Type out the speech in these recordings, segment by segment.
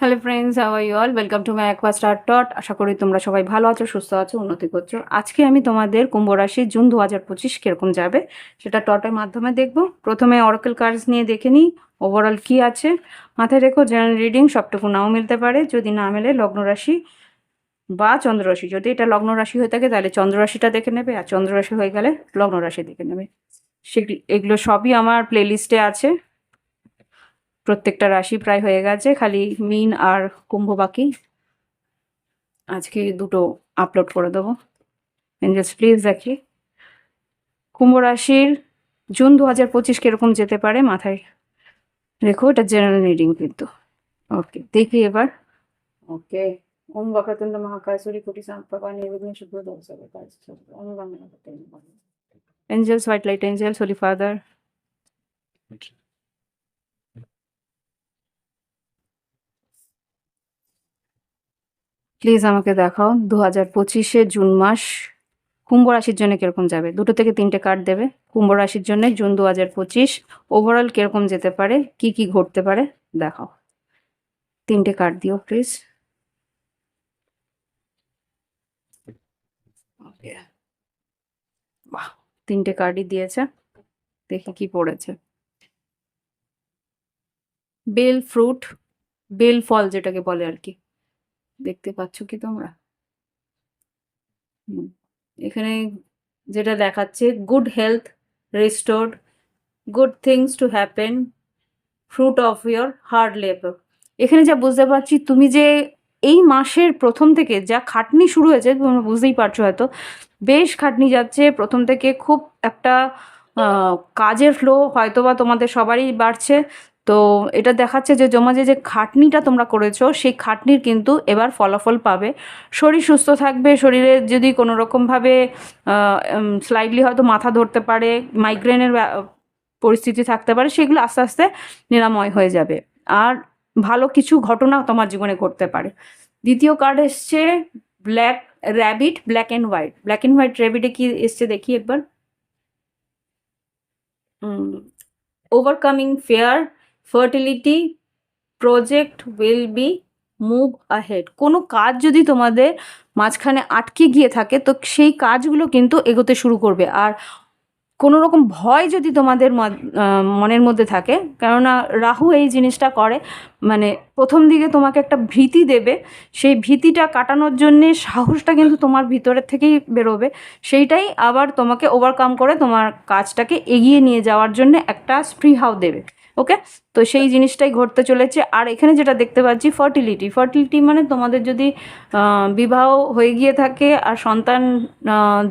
Hello friends, how are you all? Welcome to my aqua star tot. আশা করি তোমরা সবাই ভালো আছো, সুস্থ আছো, উন্নতি করছো। আজকে আমি তোমাদের কুম্ভ রাশি জুন 2025 কিরকম যাবে সেটা টটের মাধ্যমে দেখবো। প্রথমে অরাকেল কার্ডস নিয়ে দেখে নিই ওভারঅল কি আছে। মাথায় রেখো, জেনারেল রিডিং সবটুকু নাও মিলতে পারে। যদি না মেলে লগ্ন রাশি বা চন্দ্র রাশি, যদি এটা লগ্ন রাশি হয়ে থাকে তাহলে চন্দ্র রাশিটা দেখে নেবে, আর চন্দ্র রাশি হয়ে গেলে লগ্ন রাশি দেখে নেবে। এগুলো সবই আমার প্লে লিস্টে আছে। প্রত্যেকটা রাশি প্রায় হয়ে গেছে, খালি মীন আর কুম্ভ বাকি। আজকে দুটো আপলোড করে দেবো। এঞ্জেলস প্লিজ দেখি কুম্ভ রাশির জুন 2025 কিরকম যেতে পারে মাথায় রেখো। এটা জেনারেল রিডিং কিন্তু। ওকে, দেখি এবার। ওকে, ওম বক্রতুণ্ড মহাকায় সূর্যকোটি সমপ্রভা নির্বিঘ্নে শুভ্রোদয় Om Ganga angels, white light angels, holy father, please আমাকে দেখাও 2025 জুন মাস কুম্ভ রাশির জন্য কিরকম যাবে। 2 থেকে 3টে কার্ড দেবে। কুম্ভ রাশির জন্য জুন 2025 ওভারঅল কিরকম যেতে পারে, কি কি ঘটতে পারে দেখাও। 3টে কার্ড দিও প্লিজ। বাহ, 3টে কার্ডই দিয়েছে। দেখি কি পড়েছে। বেল ফ্রুট, বেল ফল যেটাকে বলে আর কি, দেখতে পাচ্ছ কি তোমরা? এখানে যেটা দেখাচ্ছে, good health restored, good things to happen, fruit of your hard labour. এখানে যা বুঝতে পারছি, তুমি যে এই মাসের প্রথম থেকে যা খাটনি শুরু হয়েছে, তোমরা বুঝতেই পারছো হয়তো বেশ খাটনি যাচ্ছে প্রথম থেকে। খুব একটা কাজের ফ্লো হয়তো বা তোমাদের সবারই বাড়ছে। তো এটা দেখাচ্ছে যে যে খাটনিটা তোমরা করেছো সেই খাটনির কিন্তু এবার ফলাফল পাবে। শরীর সুস্থ থাকবে। শরীরে যদি কোনো রকমভাবে স্লাইডলি হয়তো মাথা ধরতে পারে, মাইগ্রেনের পরিস্থিতি থাকতে পারে, সেগুলো আস্তে আস্তে নিরাময় হয়ে যাবে। আর ভালো কিছু ঘটনা তোমার জীবনে ঘটতে পারে। দ্বিতীয় কার্ড এসছে black rabbit, black and white. Black and white র্যাবিটে কি এসছে দেখি একবার। Overcoming fear, fertility, project will be move ahead. কোনো কাজ যদি তোমাদের মাঝখানে আটকে গিয়ে থাকে তো সেই কাজগুলো কিন্তু এগোতে শুরু করবে। আর কোনো রকম ভয় যদি তোমাদের মনের মধ্যে থাকে, কেননা রাহু এই জিনিসটা করে, মানে প্রথম দিকে তোমাকে একটা ভীতি দেবে, সেই ভীতিটা কাটানোর জন্যে সাহসটা কিন্তু তোমার ভিতরের থেকেই বেরোবে। সেইটাই আবার তোমাকে ওভারকাম করে তোমার কাজটাকে এগিয়ে নিয়ে যাওয়ার জন্য একটা স্পৃহাও দেবে। ওকে, তো সেই জিনিসটাই ঘটতে চলেছে। আর এখানে যেটা দেখতে পাচ্ছি ফার্টিলিটি, ফার্টিলিটি মানে তোমাদের যদি বিবাহ হয়ে গিয়ে থাকে আর সন্তান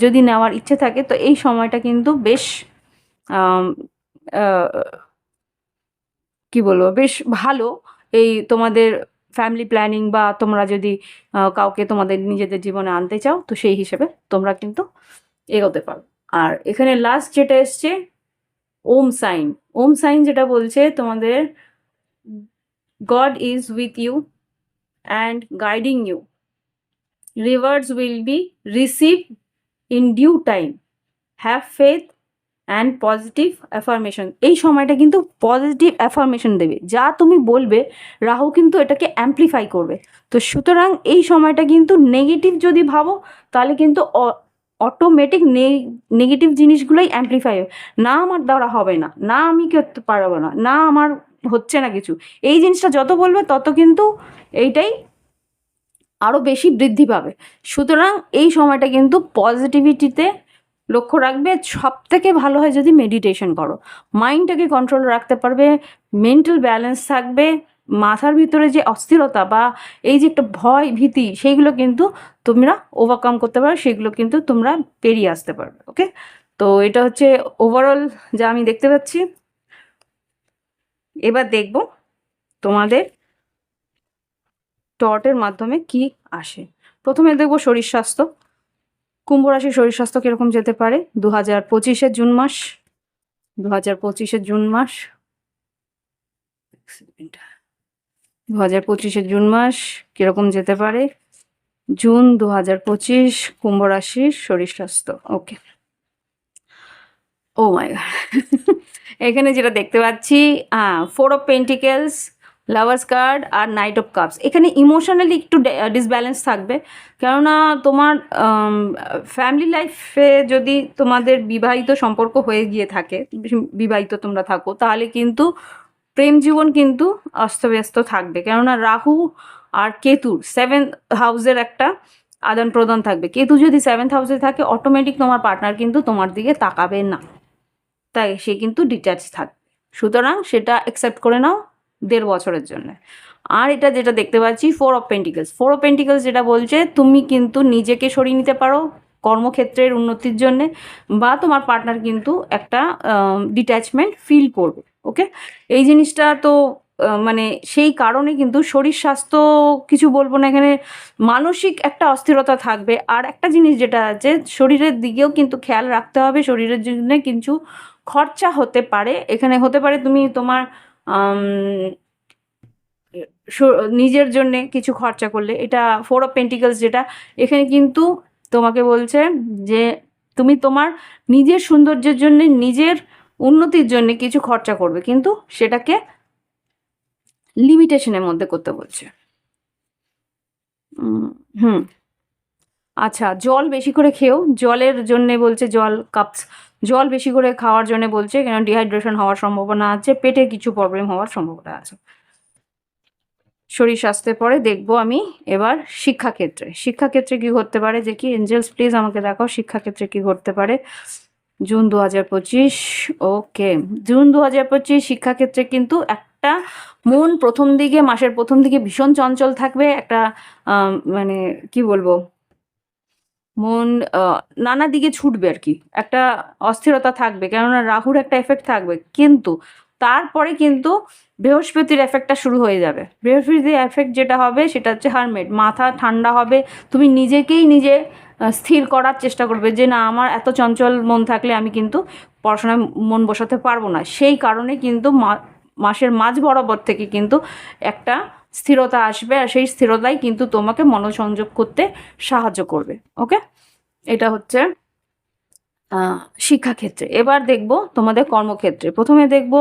যদি নেওয়ার ইচ্ছে থাকে, তো এই সময়টা কিন্তু বেশ কি বলবো, বেশ ভালো। এই তোমাদের ফ্যামিলি প্ল্যানিং বা তোমরা যদি কাউকে তোমাদের নিজেদের জীবনে আনতে চাও, তো সেই হিসেবে তোমরা কিন্তু এগোতে পারো। আর এখানে লাস্ট যেটা এসছে ওম সাইন, ওম সাইন যেটা বলছে তোমাদের God is with you and guiding you, rewards will be receive in due time, have faith and positive affirmation. এই সময়টা কিন্তু পজিটিভ অ্যাফার্মেশন দেবে। যা তুমি বলবে রাহু কিন্তু এটাকে অ্যাম্প্লিফাই করবে। তো সুতরাং এই সময়টা কিন্তু নেগেটিভ যদি ভাবো তাহলে কিন্তু অটোমেটিক নেগেটিভ জিনিসগুলোই অ্যাম্প্লিফাই হবে। না আমার দ্বারা হবে না, না আমি করতে পারবো না, না আমার হচ্ছে না কিছু, এই জিনিসটা যত বলবে তত কিন্তু এইটাই আরও বেশি বৃদ্ধি পাবে। সুতরাং এই সময়টা কিন্তু পজিটিভিটিতে লক্ষ্য রাখবে। সব থেকে ভালো হয় যদি মেডিটেশন করো, মাইন্ডটাকে কন্ট্রোল রাখতে পারবে, মেন্টাল ব্যালেন্স থাকবে। মাথার ভিতরে যে অস্থিরতা বা এই যে একটা ভয় ভীতি, সেইগুলো কিন্তু তোমরা ওভারকাম করতে পারো, সেগুলো কিন্তু তোমরা পেরিয়ে আসতে পারবে। ওকে, তো এটা হচ্ছে ওভারঅল যা আমি দেখতে পাচ্ছি। এবার দেখব তোমাদের ডটের মাধ্যমে কি আসে। প্রথমে দেখবো শরীর স্বাস্থ্য। কুম্ভ রাশির শরীর স্বাস্থ্য কিরকম যেতে পারে 2025-এর জুন মাস। 2025-এর জুন মাস 2025-এর জুন মাস কিরকম যেতে পারে। জুন 2025 কুম্ভ রাশির শরীর স্বাস্থ্য। ওকে, ও মাই গড, এখানে যেটা দেখতে পাচ্ছি 4 অফ পেন্টিকেলস, লাভার্স কার্ড আর নাইট অফ কাপস। এখানে ইমোশনালি একটু ডিসব্যালেন্স থাকবে, কেননা তোমার ফ্যামিলি লাইফে যদি তোমাদের বিবাহিত সম্পর্ক হয়ে গিয়ে থাকে, বিবাহিত তোমরা থাকো, তাহলে কিন্তু প্রেম জীবন কিন্তু অস্তব্যস্ত থাকবে, কেননা রাহু আর কেতুর 7th হাউসের একটা আদান প্রদান থাকবে। কেতু যদি 7th হাউসে থাকে, অটোমেটিক তোমার পার্টনার কিন্তু তোমার দিকে তাকাবে না, তাই সে কিন্তু ডিট্যাচ থাকবে। সুতরাং সেটা অ্যাকসেপ্ট করে নাও 1.5 বছরের জন্য। আর এটা যেটা দেখতে পাচ্ছি 4 অফ পেন্টিকেলস। 4 অফ পেন্টিকেলস যেটা বলছে তুমি কিন্তু নিজেকে সরিয়ে নিতে পারো কর্মক্ষেত্রের উন্নতির জন্যে, বা তোমার পার্টনার কিন্তু একটা ডিট্যাচমেন্ট ফিল করবে। ওকে, এই জিনিসটা তো মানে সেই কারণে কিন্তু শরীর স্বাস্থ্য কিছু বলবো না, এখানে মানসিক একটা অস্থিরতা থাকবে। আর একটা জিনিস যেটা আছে, শরীরের দিকেও কিন্তু খেয়াল রাখতে হবে। শরীরের জন্য কিছু খরচা হতে পারে, এখানে হতে পারে তুমি তোমার নিজের জন্যে কিছু খরচা করলে। এটা 4 অফ পেন্টিকলস যেটা এখানে কিন্তু তোমাকে বলছে যে তুমি তোমার নিজের সৌন্দর্যের জন্য, নিজের উন্নতির জন্য কিছু খরচা করবে, কিন্তু সেটাকে লিমিটেশনের মধ্যে করতে বলছে। হুম, আচ্ছা, জল বেশি করে খেও। জলের জন্যে বলছে জল বেশি করে খাওয়ার জন্য বলছে, কেন ডিহাইড্রেশন হওয়ার সম্ভাবনা আছে, পেটে কিছু প্রবলেম হওয়ার সম্ভাবনা আছে। শরীর স্বাস্থ্যের পরে দেখবো আমি এবার শিক্ষাক্ষেত্রে কি ঘটতে পারে দেখি। এঞ্জেলস প্লিজ আমাকে দেখাও শিক্ষাক্ষেত্রে কি ঘটতে পারে জুন 2025। ওকে, জুন 2025 শিক্ষাক্ষেত্রে কিন্তু একটা মন মাসের প্রথম দিকে ভীষণ চঞ্চল থাকবে, একটা মানে কি বলবো, মন নানা দিকে ছুটবে আর কি, একটা অস্থিরতা থাকবে, কেননা রাহুর একটা এফেক্ট থাকবে। কিন্তু তারপরে কিন্তু বৃহস্পতির এফেক্টটা শুরু হয়ে যাবে। বৃহস্পতির এফেক্ট যেটা হবে সেটা হচ্ছে হারমেট, মাথা ঠান্ডা হবে। তুমি নিজেকেই নিজে স্থির করার চেষ্টা করবে যে না, আমার এত চঞ্চল মন থাকলে আমি কিন্তু পড়াশোনায় মন বসাতে পারবো না। সেই কারণে কিন্তু মাসের মাঝ বরাবর থেকে কিন্তু একটা স্থিরতা আসবে, আর সেই স্থিরতাই কিন্তু তোমাকে মনোসংযোগ করতে সাহায্য করবে। ওকে, এটা হচ্ছে শিক্ষাক্ষেত্রে। এবার দেখব তোমাদের কর্মক্ষেত্রে। প্রথমে দেখব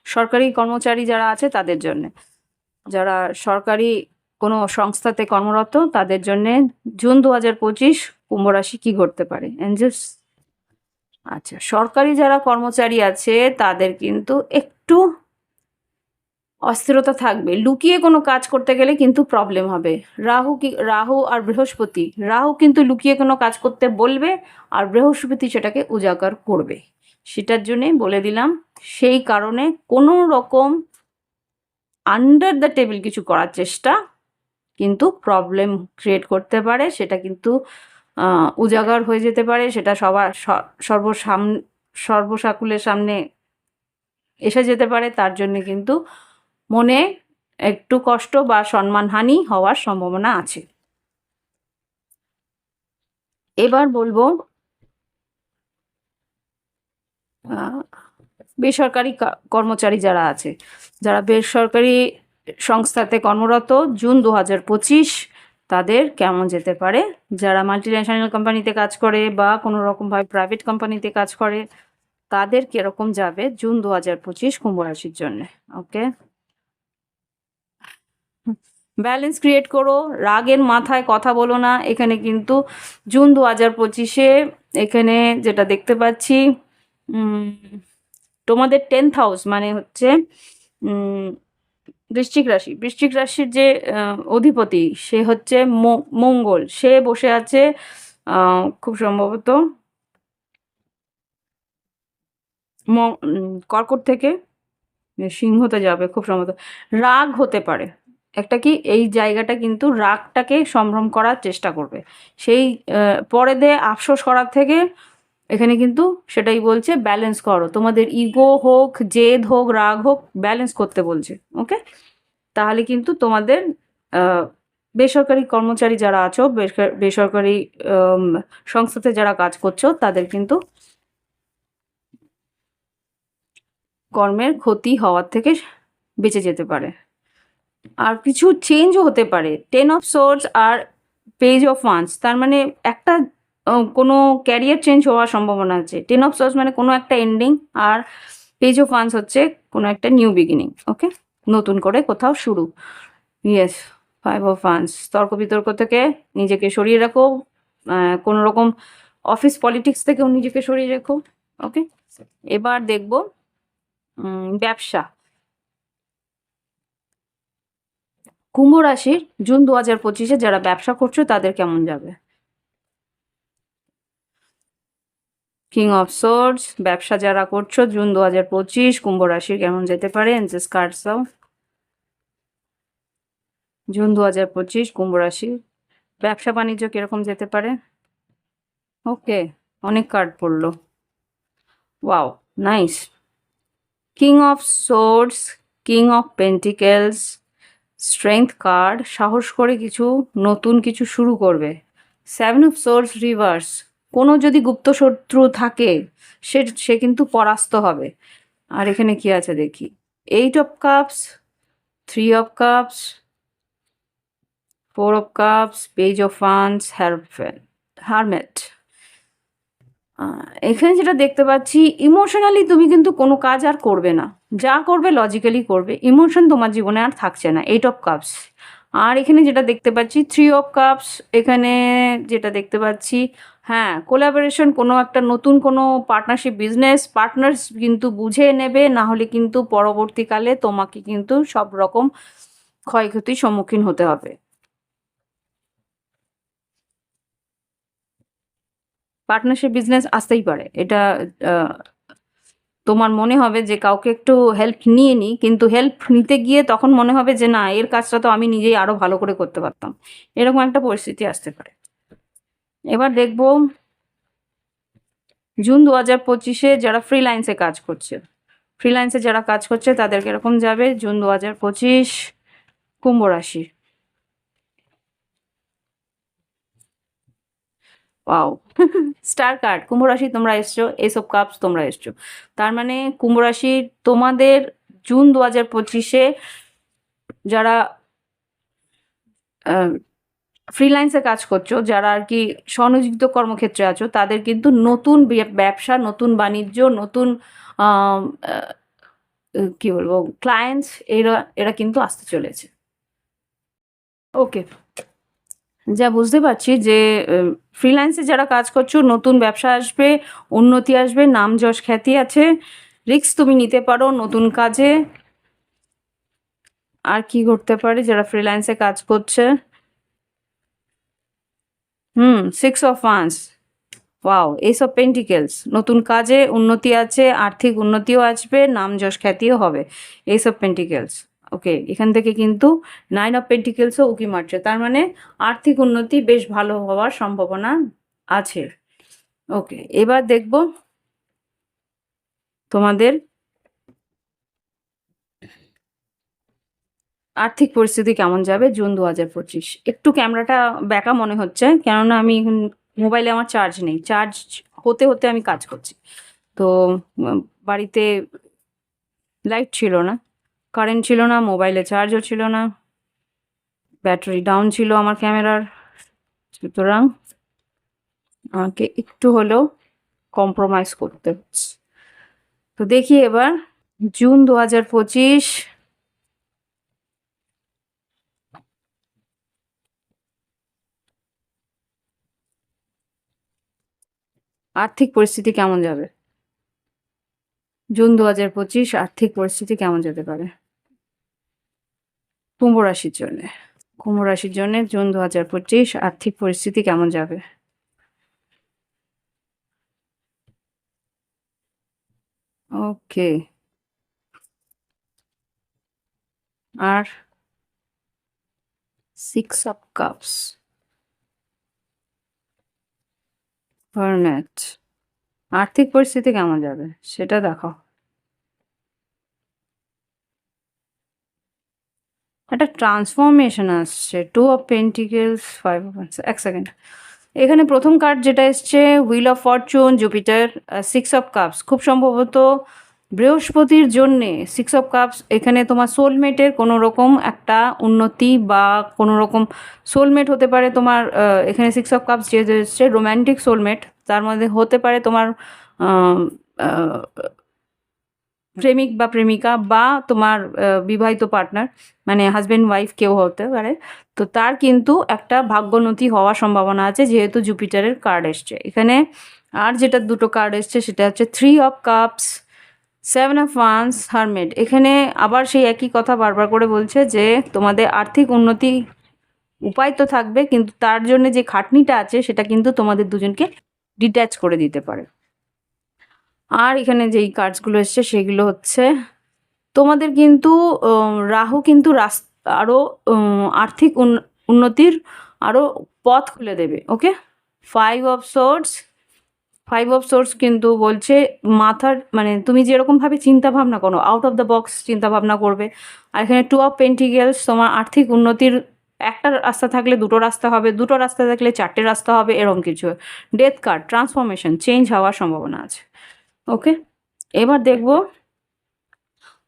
সরকারি কর্মচারী যারা আছে তাদের জন্যে, যারা সরকারি কোনো সংস্থাতে কর্মরত তাদের জন্যে জুন 2025 কুম্ভ রাশি কি ঘটতে পারে এঞ্জেলস। আচ্ছা, সরকারি যারা কর্মচারী আছে তাদের কিন্তু একটু অস্থিরতা থাকবে, লুকিয়ে কোনো কাজ করতে গেলে কিন্তু প্রবলেম হবে। রাহু আর বৃহস্পতি, রাহু কিন্তু লুকিয়ে কোনো কাজ করতে বলবে, আর বৃহস্পতি সেটাকে উজাগর করবে। সেটার জন্যে বলে দিলাম, সেই কারণে কোনো রকম আন্ডার দ্য টেবিল কিছু করার চেষ্টা কিন্তু প্রবলেম ক্রিয়েট করতে পারে, সেটা কিন্তু উজাগর হয়ে যেতে পারে, সেটা সর্বসাকুলের সামনে এসে যেতে পারে। তার জন্যে কিন্তু মনে একটু কষ্ট বা সম্মানহানি হওয়ার সম্ভাবনা আছে। এবার বলবো বেসরকারি কর্মচারী যারা আছে, যারা বেসরকারি সংস্থাতে কর্মরত, জুন 2025 তাদের কেমন যেতে পারে। যারা মাল্টিন্যাশনাল কোম্পানিতে কাজ করে বা কোনো রকমভাবে প্রাইভেট কোম্পানিতে কাজ করে, তাদের কিরকম যাবে জুন 2025 কুম্ভ রাশির জন্য। ওকে, ব্যালেন্স ক্রিয়েট করো, রাগের মাথায় কথা বলো না। এখানে কিন্তু জুন 2025-এ এখানে যেটা দেখতে পাচ্ছি, তোমাদের 10th হাউস মানে হচ্ছে বৃশ্চিক রাশির যে অধিপতি সে হচ্ছে মঙ্গল, সে বসে আছে খুব সম্ভবত কর্কট থেকে সিংহতে যাবে খুব সম্ভবত। রাগ হতে পারে একটা, কি এই জায়গাটা কিন্তু রাগটাকে সম্ভ্রম করার চেষ্টা করবে, সেই পরে আফসোস করার থেকে এখানে কিন্তু সেটাই বলছে ব্যালেন্স করো। তোমাদের ইগো হোক, জেদ হোক, রাগ হোক, ব্যালেন্স করতে বলছে। ওকে, তাহলে কিন্তু তোমাদের বেসরকারি কর্মচারী যারা আছো, বেসরকারি সংস্থাতে যারা কাজ করছো, তাদের কিন্তু কর্মের ক্ষতি হওয়ার থেকে বেঁচে যেতে পারে। আর কিছু চেঞ্জও হতে পারে। 10 অফ সোর্স আর পেজ অফ ওয়ান্স, তার মানে একটা কোনো ক্যারিয়ার চেঞ্জ হওয়ার সম্ভাবনা আছে। 10 অফ সোর্স মানে কোনো একটা এন্ডিং, আর পেজ অফ ওয়ান্স হচ্ছে কোনো একটা নিউ বিগিনিং। ওকে, নতুন করে কোথাও শুরু। ইয়েস, 5 অফ ওয়ান্স, তর্ক বিতর্ক থেকে নিজেকে সরিয়ে রাখো, কোনো রকম অফিস পলিটিক্স থেকেও নিজেকে সরিয়ে রাখো। ওকে, এবার দেখবো ব্যবসা। কুম্ভ রাশির জুন 2025-এ যারা ব্যবসা করছো তাদের কেমন যাবে? কিং অফ সোর্স, ব্যবসা যারা করছো জুন 2025 কুম্ভ রাশির কেমন যেতে পারে? এনজেস কার্ডস দাও। জুন 2025 কুম্ভ রাশি ব্যবসা বাণিজ্য কিরকম যেতে পারে? ওকে, অনেক কার্ড পড়লো। Wow, nice. King of swords, king of pentacles, strength card, সাহস করে কিছু নতুন কিছু শুরু করবে। 7 অফ সোর্স রিভার্স, কোনো যদি গুপ্ত শত্রু থাকে সে কিন্তু পরাস্ত হবে। আর এখানে কি আছে দেখি? 8 of cups, 3 of cups, 4 of cups, page of once, hermit. এখানে যেটা দেখতে পাচ্ছি, ইমোশনালি তুমি কিন্তু কোনো কাজ আর করবে না, যা করবে লজিক্যালি করবে। ইমোশন তোমার জীবনে আর থাকছে না। 8 অফ কাপস। আর এখানে যেটা দেখতে পাচ্ছি 3 অফ কাপস, এখানে যেটা দেখতে পাচ্ছি, হ্যাঁ, কোলাবোরেশন, কোনো একটা নতুন কোনো পার্টনারশিপ, বিজনেস পার্টনার্স কিন্তু বুঝে নেবে, না হলে কিন্তু পরবর্তীকালে তোমাকে কিন্তু সব রকম ক্ষয়ক্ষতির সম্মুখীন হতে হবে। পার্টনারশিপ বিজনেস আসতেই পারে, এটা তোমার মনে হবে যে কাউকে একটু হেল্প নিয়ে নিই, কিন্তু হেল্প নিতে গিয়ে তখন মনে হবে যে না, এর কাজটা তো আমি নিজেই আরো ভালো করে করতে পারতাম। এরকম একটা পরিস্থিতি আসতে পারে। এবার দেখব জুন 2025-এ যারা ফ্রিল্যান্সে কাজ করছে, ফ্রিল্যান্সে যারা কাজ করছে তাদের কিরকম যাবে জুন 2025 কুম্ভ রাশি। ওয়াও, স্টার কার্ড, কুম্ভ রাশি তোমরা এসছো, এস অফ কাপস তোমরা এসছো। তার মানে কুম্ভ রাশি তোমাদের জুন 2025-এ যারা ফ্রিল্যান্সে কাজ করছো, যারা আর কি স্বনিযুক্ত কর্মক্ষেত্রে আছো, তাদের কিন্তু নতুন ব্যবসা, নতুন বাণিজ্য, নতুন আম, আহ, কি বলবো, ক্লায়েন্টস, এরা এরা কিন্তু আসতে চলেছে। ওকে, যা বুঝতে পারছি যে ফ্রিল্যান্সে যারা কাজ করছো, নতুন ব্যবসা আসবে, উন্নতি আসবে, নাম যশ খ্যাতি আছে, রিস্ক তুমি নিতে পারো নতুন কাজে। আর কি করতে পারে যারা ফ্রিল্যান্সে কাজ করছে? 6 of once, wow, ace of pentacles, নতুন কাজে উন্নতি আছে, আর্থিক উন্নতিও আসবে, নাম যশ খ্যাতিও হবে। S of pentacles. ওকে, এখান থেকে কিন্তু 9 অফ পেন্টিকেলসও উকি মারছে, তার মানে আর্থিক উন্নতি বেশ ভালো হওয়ার সম্ভাবনা আছে। ওকে, এবার দেখব তোমাদের আর্থিক পরিস্থিতি কেমন যাবে জুন 2025। একটু ক্যামেরাটা ব্যাকা মনে হচ্ছে, কেননা আমি মোবাইলে আমার চার্জ নেই, চার্জ হতে হতে আমি কাজ করছি। তো উম, বাড়িতে লাইট ছিল না, কারেন্ট ছিল না, মোবাইলে চার্জও ছিল না, ব্যাটারি ডাউন ছিল আমার ক্যামেরার, সুতরাং আমাকে একটু হলেও কম্প্রোমাইজ করতে হচ্ছে। তো দেখি এবার জুন 2025 আর্থিক পরিস্থিতি কেমন যাবে। জুন 2025 আর্থিক পরিস্থিতি কেমন যেতে পারে কুম্ভ রাশির জন্য? কুম্ভ রাশির জন্য জুন 2025 আর্থিক পরিস্থিতি কেমন যাবে? ওকে, আর 6 অফ কাপস, হারমেট, আর্থিক পরিস্থিতি কেমন যাবে, সেটা দেখো। একটা ট্রান্সফরমেশন আসছে, 2 অফ পেন্টিকেলস, 5 অফ, এক সেকেন্ড। এখানে প্রথম কার্ড যেটা এসছে, wheel of Fortune, Jupiter, 6 of cups, খুব সম্ভবত বৃহস্পতির জন্যে 6 অফ কাপস। এখানে তোমার সোলমেটের কোনো রকম একটা উন্নতি বা কোনো রকম সোলমেট হতে পারে তোমার। এখানে 6 অফ কাপস যেহেতু এসছে, রোম্যান্টিক সোলমেট, তার মধ্যে হতে পারে তোমার আহ, আহ, প্রেমিক বা প্রেমিকা বা তোমার বিবাহিত পার্টনার, মানে হাজব্যান্ড ওয়াইফ কেউ হতে পারে। তো তার কিন্তু একটা ভাগ্যোন্নতি হওয়ার সম্ভাবনা আছে যেহেতু জুপিটারের কার্ড এসছে এখানে। আর যেটা দুটো কার্ড এসছে সেটা হচ্ছে 3 of cups, 7 of wands, hermit. এখানে আবার সেই একই কথা বারবার করে বলছে যে তোমাদের আর্থিক উন্নতি উপায় তো থাকবে, কিন্তু তার জন্য যে খাটনিটা আছে সেটা কিন্তু তোমাদের দুজনকে ডিট্যাচ করে দিতে পারে। আর এখানে যেই কার্ডসগুলো এসছে সেগুলো হচ্ছে তোমাদের কিন্তু রাহু কিন্তু আরও আর্থিক উন্নতির আরও পথ খুলে দেবে। ওকে, 5 অফ সোর্স, 5 অফ সোর্স কিন্তু বলছে মাথার, মানে তুমি যেরকমভাবে চিন্তা ভাবনা করো, আউট অফ দ্য বক্স চিন্তা ভাবনা করবে। আর এখানে 2 অফ পেন্টিকেলস, তোমার আর্থিক উন্নতির একটা রাস্তা থাকলে দুটো রাস্তা হবে, দুটো রাস্তা থাকলে চারটে রাস্তা হবে, এরকম কিছু। ডেথ কার্ড, ট্রান্সফরমেশন, চেঞ্জ হওয়ার সম্ভাবনা আছে। ওকে, এবার দেখব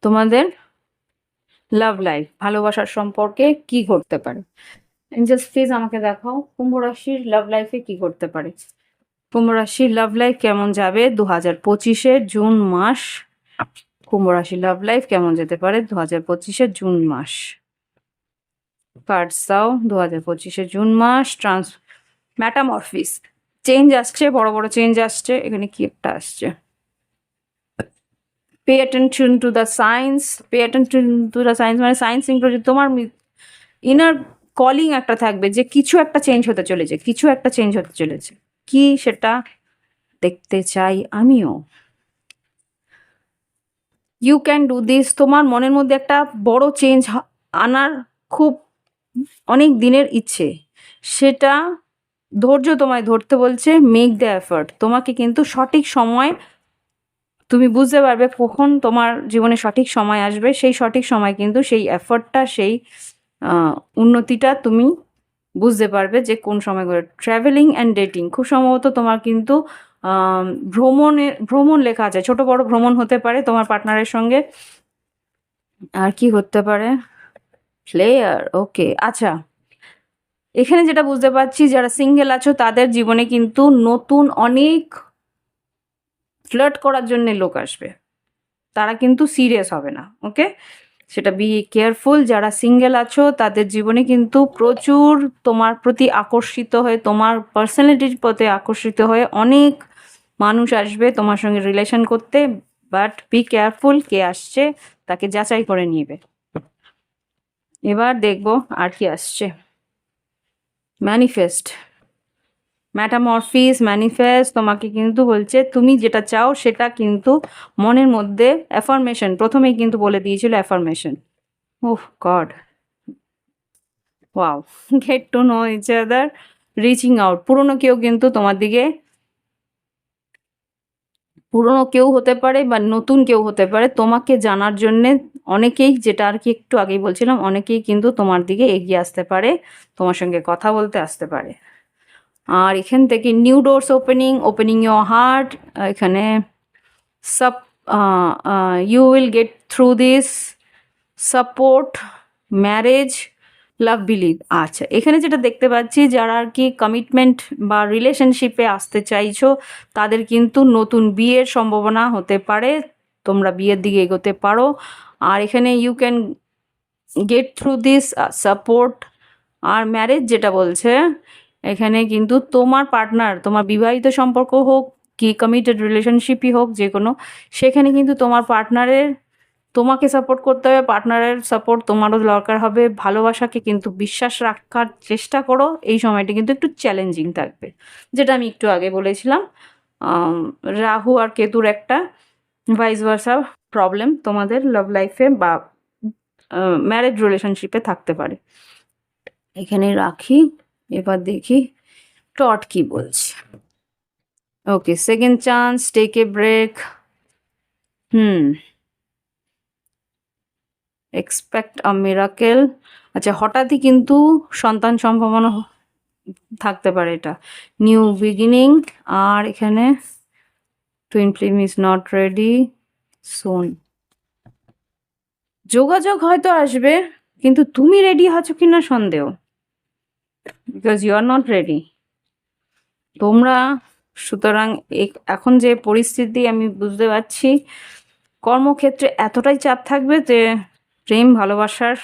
তোমাদের লাভ লাইফ, ভালোবাসার সম্পর্কে কি ঘটতে পারে। এঞ্জেলস প্লিজ আমাকে দেখাও কুম্ভ রাশির লাভ লাইফে কি ঘটতে পারে। কুম্ভ রাশির লাভ লাইফ কেমন যাবে 2025-এর জুন মাস। কুম্ভ রাশির লাভ লাইফ কেমন যেতে পারে 2025-এর জুন মাস। কার্ডস দাও 2025-এর জুন মাস। ম্যাটামরফিস, চেঞ্জ আসছে, বড় বড় চেঞ্জ আসছে। এখানে কি একটা আসছে, pay attention to the science. Pay attention to the science মানে সায়েন্স ইনক্লুডেড। তোমার ইনার কলিং একটা থাকবে যে কিছু একটা চেঞ্জ হতে চলেছে, কিছু একটা চেঞ্জ হতে চলেছে। কি সেটা দেখতে চাই আমিও। ইউ ক্যান ডু দিস, তোমার মনের মধ্যে একটা বড় চেঞ্জ আনার খুব অনেক দিনের ইচ্ছে, সেটা ধৈর্য তোমায় ধরতে বলছে। মেক দ্য এফার্ট, তোমাকে কিন্তু সঠিক সময় তুমি বুঝতে পারবে কখন তোমার জীবনে সঠিক সময় আসবে। সেই সঠিক সময় কিন্তু সেই এফর্টটা, সেই উন্নতিটা তুমি বুঝতে পারবে যে কোন সময় করে। ট্রাভেলিং অ্যান্ড ডেটিং, খুব সম্ভবত তোমার কিন্তু ভ্রমণ লেখা আছে, ছোট বড় ভ্রমণ হতে পারে তোমার পার্টনারের সঙ্গে। আর কি হতে পারে, প্লেয়ার। ওকে, আচ্ছা, এখানে যেটা বুঝতে পারছি যারা সিঙ্গেল আছো তাদের জীবনে কিন্তু নতুন অনেক ফ্লার্ট করার জন্য লোক আসবে, তারা কিন্তু সিরিয়াস হবে না। ওকে, সেটা বি কেয়ারফুল। যারা সিঙ্গেল আছো তাদের জীবনে কিন্তু প্রচুর তোমার প্রতি আকর্ষিত হয়ে, তোমার পার্সোনালিটির প্রতি আকর্ষিত হয়ে অনেক মানুষ আসবে তোমার সঙ্গে রিলেশন করতে। বাট বি কেয়ারফুল, কে আসছে তাকে যাচাই করে নিবে। এবার দেখবো আর কি আসছে। ম্যানিফেস্ট, ম্যাটামরফিস, ম্যানিফেস্ট তোমাকে কিন্তু বলছে তুমি যেটা চাও সেটা কিন্তু মনের মধ্যে অ্যাফার্মেশন, প্রথমেই কিন্তু বলে দিয়েছিল affirmation. Oh God, wow, get to know each other, reaching out. পুরনো কেউ কিন্তু তোমার দিকে, পুরনো কেউ হতে পারে বা নতুন কেউ হতে পারে, তোমাকে জানার জন্যে অনেকেই, যেটা আর কি একটু আগেই বলছিলাম, অনেকেই কিন্তু তোমার দিকে এগিয়ে আসতে পারে, তোমার সঙ্গে কথা বলতে আসতে পারে। আর এখান থেকে new doors opening, opening your heart. এখানে sup you will get through this, support, marriage, love, believe. আচ্ছা, এখানে যেটা দেখতে পাচ্ছি যারা আর কি কমিটমেন্ট বা রিলেশনশিপে আসতে চাইছো তাদের কিন্তু নতুন বিয়ের সম্ভাবনা হতে পারে, তোমরা বিয়ের দিকে এগোতে পারো। আর এখানে you can get through this support. আর ম্যারেজ যেটা বলছে এখানে কিন্তু তোমার পার্টনার, তোমার বিবাহিত সম্পর্ক হোক কি কমিটেড রিলেশনশিপই হোক যে কোনো, সেখানে কিন্তু তোমার পার্টনারের, তোমাকে সাপোর্ট করতে হবে, পার্টনারের সাপোর্ট তোমারও দরকার হবে। ভালোবাসাকে কিন্তু বিশ্বাস রাখার চেষ্টা করো, এই সময়টা কিন্তু একটু চ্যালেঞ্জিং থাকবে, যেটা আমি একটু আগে বলেছিলাম। রাহু আর কেতুর একটা ভাইস ভার্সা প্রবলেম তোমাদের লাভ লাইফে বা ম্যারেজ রিলেশনশিপে থাকতে পারে। এখানে রাখি, এবার দেখি টট কি বলছে। Okay, second chance, take a break. Hmm, expect a miracle. আচ্ছা, হঠাৎই কিন্তু সন্তান সম্ভাবনা থাকতে পারে এটা। New beginning. আর এখানে twin flame is not ready soon. যোগাযোগ হয়তো আসবে, কিন্তু তুমি রেডি আছো কিনা সন্দেহ, because you are not ready. তোমরা সুতরাং এখন যে পরিস্থিতি আমি বুঝতে পারছি, কর্মক্ষেত্রে এতটাই চাপ থাকবে যে প্রেম ভালোবাসার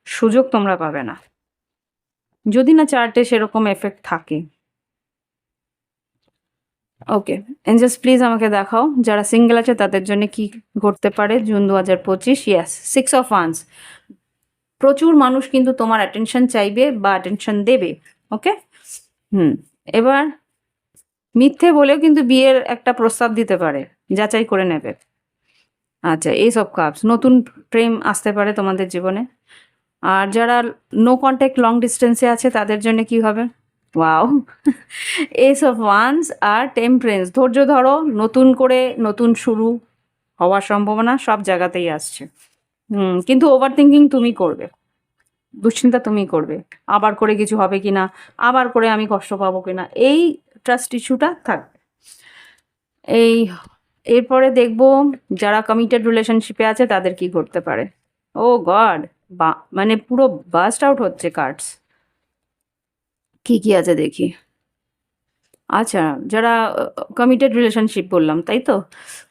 সুযোগ তোমরা পাবে না, যদি না চার্টে সেরকম এফেক্ট থাকে। ওকে এঞ্জেলস প্লিজ আমাকে দেখাও যারা সিঙ্গেল আছে তাদের জন্য কি ঘটতে পারে জুন 2025। Yes, 6 of once. প্রচুর মানুষ কিন্তু তোমার অ্যাটেনশন চাইবে বা অ্যাটেনশন দেবে। ওকে, এবার মিথ্যে বলেও কিন্তু বিয়ের একটা প্রস্তাব দিতে পারে, যাচাই করে নেবে। আচ্ছা, এইস অফ কাপস, নতুন প্রেম আসতে পারে তোমাদের জীবনে। আর যারা নো কন্ট্যাক্ট লং ডিস্টেন্সে আছে তাদের জন্য কি হবে? ওয়াও, এস অফ ওয়ান্স আর টেম্পারেন্স। ধৈর্য ধরো, নতুন করে নতুন শুরু হওয়ার সম্ভাবনা সব জায়গাতেই আসছে। কিন্তু ওভার থিঙ্কিং তুমি করবে, দুশ্চিন্তা তুমি করবে, আবার করে কিছু হবে কিনা, আবার করে আমি কষ্ট পাবো কিনা, এই ট্রাস্ট ইস্যুটা থাকবে। এরপরে দেখবো যারা কমিটেড রিলেশনশিপে আছে তাদের কি করতে পারে। ও গড, মানে পুরো বাস্ট আউট হচ্ছে কার্ডস। কি কি আছে দেখি। আচ্ছা, যারা কমিটেড রিলেশনশিপ বললাম তাই তো,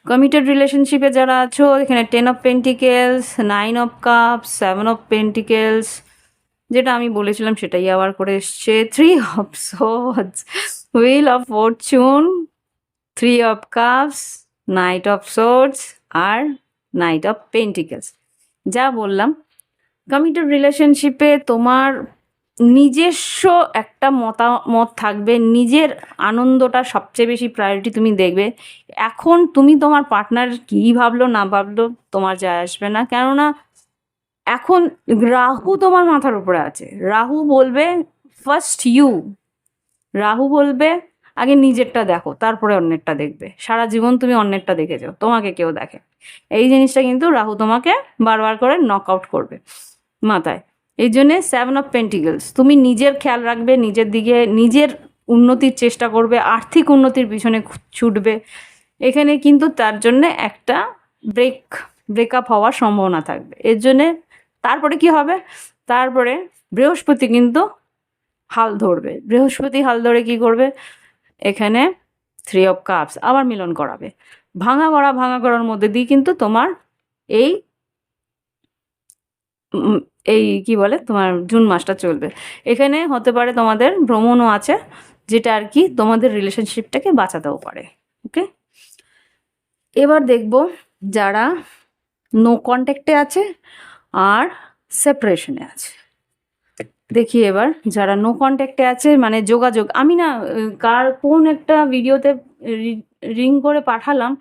কমিটেড রিলেশনশিপে যারা আছো এখানে 10 of pentacles, 9 of cups, 7 of pentacles, যেটা আমি বলেছিলাম সেটাই আবার করে এসছে, 3 of swords, wheel of fortune, 3 of cups, knight of swords আর নাইট অফ পেন্টিকেলস। যা বললাম, কমিটেড রিলেশনশিপে তোমার নিজস্ব একটা মতামত থাকবে, নিজের আনন্দটা সবচেয়ে বেশি প্রায়োরিটি তুমি দেখবে। এখন তুমি তোমার পার্টনার কী ভাবলো না ভাবলো তোমার যায় আসবে না, কেননা এখন রাহু তোমার মাথার উপরে আছে। রাহু বলবে ফার্স্ট ইউ, রাহু বলবে আগে নিজেরটা দেখো তারপরে অন্যেরটা দেখবে। সারা জীবন তুমি অন্যেরটা দেখে যাও, তোমাকে কেউ দেখে, এই জিনিসটা কিন্তু রাহু তোমাকে বারবার করে নক আউট করবে মাথায়। এই জন্যে 7 অফ পেন্টিকেলস, তুমি নিজের খেয়াল রাখবে, নিজের দিকে, নিজের উন্নতির চেষ্টা করবে, আর্থিক উন্নতির পিছনে ছুটবে। এখানে কিন্তু তার জন্যে একটা ব্রেকআপ হওয়ার সম্ভাবনা থাকবে। এর জন্যে তারপরে কি হবে, তারপরে বৃহস্পতি কিন্তু হাল ধরবে। বৃহস্পতি হাল ধরে কি করবে, এখানে 3 অফ কাপস আবার মিলন করাবে। ভাঙা করার মধ্যে দিয়ে কিন্তু তোমার এই কি বলে তোমার জুন মাসটা চলবে। এখানে হতে পারে তোমাদের ভ্রমণও আছে, যেটা আর কি তোমাদের রিলেশনশিপটাকে বাঁচাতেও পারে। ওকে, এবার দেখব যারা নো কন্ট্যাক্টে আছে আর সেপারেশনে আছে। দেখি এবার যারা নো কন্ট্যাক্টে আছে, মানে যোগাযোগ, আমি না কোন একটা ভিডিওতে রিং করে পাঠালাম,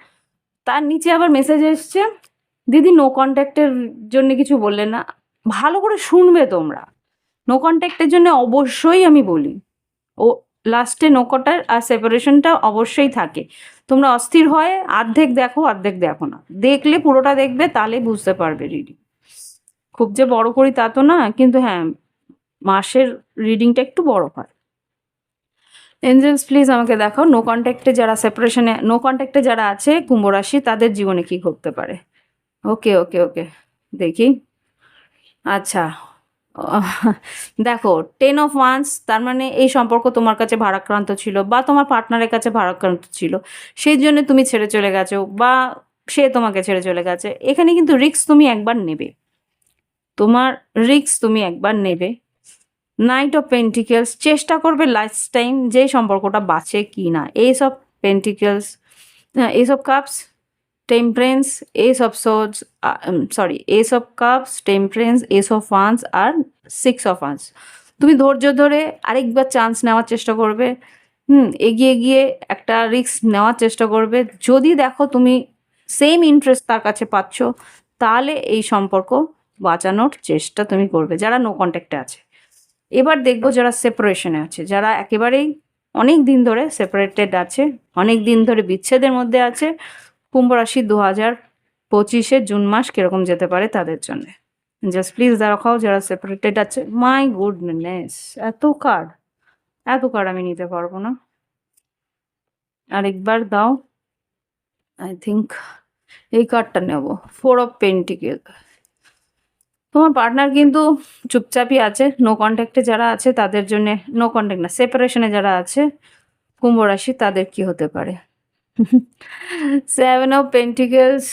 তার নিচে আবার মেসেজ এসছে, দিদি নো কন্ট্যাক্টের জন্য কিছু বললেন না। ভালো করে শুনবে তোমরা, নো কন্ট্যাক্টের জন্য অবশ্যই আমি বলি, ও লাস্টে নো কন্ট্যাক্ট আর সেপারেশনটা অবশ্যই থাকে। তোমরা অস্থির হয় অর্ধেক দেখো অর্ধেক দেখো না, দেখলে পুরোটা দেখবে, তাহলে বুঝতে পারবে রিডিং। খুব যে বড় করি তা তো না, কিন্তু হ্যাঁ মাসের রিডিংটা একটু বড় হয়। এঞ্জেলস প্লিজ আমাকে দেখাও নো কন্ট্যাক্টে যারা সেপারেশনে, নো কন্ট্যাক্টে যারা আছে কুম্ভ রাশি, তাদের জীবনে কি ঘটতে পারে। ওকে ওকে ওকে, দেখি। আচ্ছা, দেখো 10 অফ ওয়ান্স, তার মানে এই সম্পর্ক তোমার কাছে ভারাক্রান্ত ছিল বা তোমার পার্টনারের কাছে ভারাক্রান্ত ছিল, সেই জন্য তুমি ছেড়ে চলে গেছো বা সে তোমাকে ছেড়ে চলে গেছে। এখানে কিন্তু রিস্ক তুমি একবার নেবে, তোমার রিস্ক তুমি একবার নেবে। নাইট অফ পেন্টিকেলস, চেষ্টা করবে লাইফ টাইম যে সম্পর্কটা বাঁচে কি না। Ace of pentacles, ace of cups, temperance, ace of swords, ace of cups, temperance, ace of wands আর 6 অফ ওয়ান্স। তুমি ধৈর্য ধরে আরেকবার চান্স নেওয়ার চেষ্টা করবে, এগিয়ে গিয়ে একটা রিস্ক নেওয়ার চেষ্টা করবে। যদি দেখো তুমি সেম ইন্টারেস্ট তার কাছে পাচ্ছ, তাহলে এই সম্পর্ক বাঁচানোর চেষ্টা তুমি করবে যারা নো কন্ট্যাক্টে আছে। এবার দেখবো যারা সেপারেশনে আছে, যারা একেবারেই অনেক দিন ধরে সেপারেটেড আছে, অনেক দিন ধরে বিচ্ছেদের মধ্যে আছে। কুম্ভ রাশি 2025 জুন মাস কিরকম যেতে পারে তাদের জন্য। জাস্ট প্লিজ দেখাও যারা সেপারেটেড আছে। মাই গুডনেস, এত কার্ড আমি নিতে পারবো না। আরেকবার দাও। আই থিঙ্ক এই কার্ডটা নেব, 4 অফ পেন্টিকেল। তোমার পার্টনার কিন্তু চুপচাপই আছে, নো কন্ট্যাক্টে যারা আছে তাদের জন্য, নো কন্ট্যাক্ট না, সেপারেশনে যারা আছে কুম্ভ রাশি, তাদের কি হতে পারে? 7 অফ পেন্টিকেলস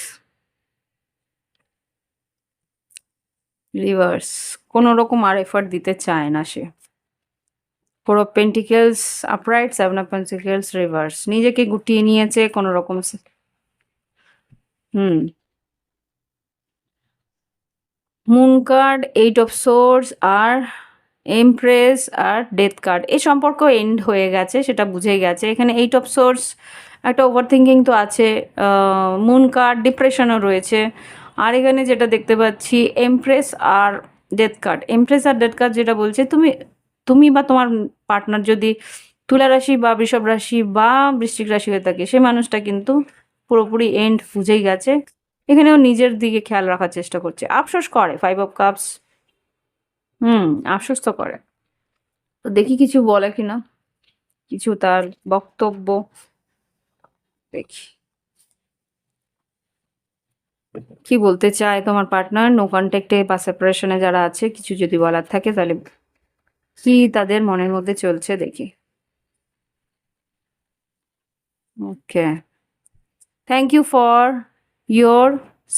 রিভার্স, কোনো রকম আর এফার্ট দিতে চায় না সে। 4 of pentacles upright, 7 of pentacles reverse, নিজেকে গুটিয়ে নিয়েছে কোনো রকম। মুন কার্ড, 8 অফ সোর্স আর এমপ্রেস আর ডেথ কার্ড, এই সম্পর্ক এন্ড হয়ে গেছে, সেটা বুঝে গেছে। এখানে 8 অফ সোর্স একটা ওভার থিঙ্কিং তো আছে, মুন কার্ড ডিপ্রেশনও রয়েছে। আর এখানে যেটা দেখতে পাচ্ছি এমপ্রেস আর ডেথ কার্ড, এমপ্রেস আর ডেথ কার্ড যেটা বলছে, তুমি বা তোমার পার্টনার যদি তুলা রাশি বা বৃষভ রাশি বা বৃশ্চিক রাশি হয়ে থাকে, সে মানুষটা কিন্তু পুরোপুরি এন্ড বুঝেই গেছে। এখানেও নিজের দিকে খেয়াল রাখার চেষ্টা করছে, আফসোস করে। 5 অফ কাপস, আফসোস তো করে। তো দেখি কিছু বলে কিনা, কিছু তার বক্তব্য দেখি কি বলতে চায় তোমার পার্টনার। নো কন্ট্যাক্টে বা সেপারেশনে যারা আছে, কিছু যদি বলার থাকে তাহলে কি তাদের মনের মধ্যে চলছে দেখি। Okay, thank you for your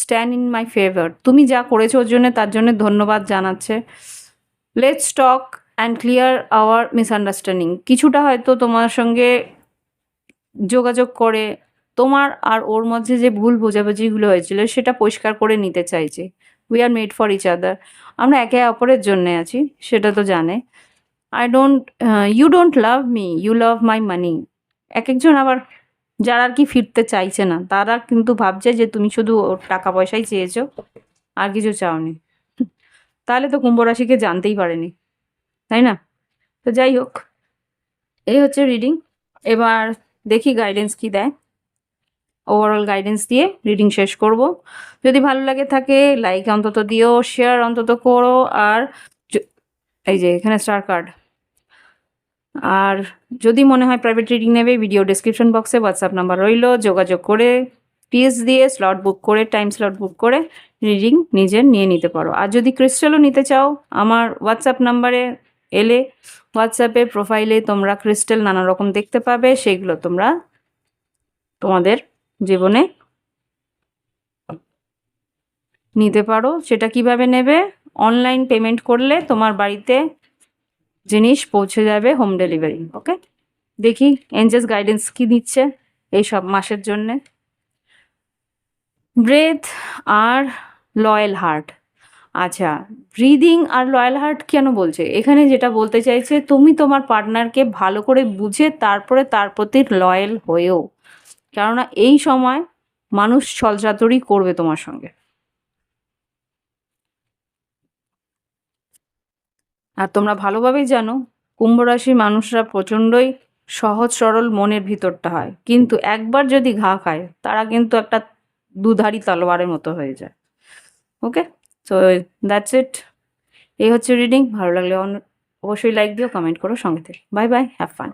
stand in my favour. তুমি যা করেছো ওর জন্য, তার জন্য ধন্যবাদ জানাচ্ছে। Let's talk and clear our misunderstanding. কিছুটা হয়তো তোমার সঙ্গে যোগাযোগ করে তোমার আর ওর মধ্যে যে ভুল বোঝাবুঝিগুলো হয়েছিল সেটা পরিষ্কার করে নিতে চাইছে। We are made for each other, আমরা একে অপরের জন্যে আছি, সেটা তো জানে। I don't, you don't love me, you love my money. এক একজন আবার যারা আর কি ফিরতে চাইছে না, তারা কিন্তু ভাবছে যে তুমি শুধু ওর টাকা পয়সাই চেয়েছো, আর কিছু চাওনি। তাহলে তো কুম্ভ রাশিকে জানতেই পারেনি, তাই না? তো যাই হোক, এই হচ্ছে রিডিং। এবার দেখি গাইডেন্স কি দেয়। ওভারঅল গাইডেন্স দিয়ে রিডিং শেষ করব। যদি ভালো লাগে থাকে লাইক অন্তত দিও, শেয়ার অন্তত করো। আর এই যে এখানে স্টার কার্ড। আর যদি মনে হয় প্রাইভেট রিডিং নেবে, ভিডিও ডেসক্রিপশন বক্সে হোয়াটসঅ্যাপ নাম্বার রইল, যোগাযোগ করে পিএস দিয়ে স্লট বুক করে, টাইম স্লট বুক করে রিডিং নিজের নিয়ে নিতে পারো। আর যদি ক্রিস্টালও নিতে চাও, আমার হোয়াটসঅ্যাপ নাম্বারে এলে হোয়াটসঅ্যাপে প্রোফাইলে তোমরা ক্রিস্টাল নানা রকম দেখতে পাবে, সেগুলো তোমরা তোমাদের জীবনে নিতে পারো। সেটা কিভাবে নেবে? অনলাইন পেমেন্ট করলে তোমার বাড়িতে জিনিস পৌঁছে যাবে, হোম ডেলিভারি। ওকে, দেখি এঞ্জেলস গাইডেন্স কি দিচ্ছে এই সব মাসের জন্যে। ব্রেথ আর লয়াল হার্ট। আচ্ছা, ব্রিদিং আর লয়াল হার্ট কেন বলছে? এখানে যেটা বলতে চাইছে, তুমি তোমার পার্টনারকে ভালো করে বুঝে তারপরে তার প্রতি লয়াল হয়েও, কেননা এই সময় মানুষ ছলচাতুরি করবে তোমার সঙ্গে। আর তোমরা ভালোভাবেই জানো কুম্ভ রাশির মানুষরা প্রচণ্ডই সহজ সরল মনের ভিতরটা হয়, কিন্তু একবার যদি ঘা খায় তারা কিন্তু একটা দুধারী তলোয়ারের মতো হয়ে যায়। ওকে, সো দ্যাটস ইট। এই হচ্ছে রিডিং। ভালো লাগলে অবশ্যই লাইক দিও, কমেন্ট করো, সঙ্গে থেকে। Bye bye, have fun.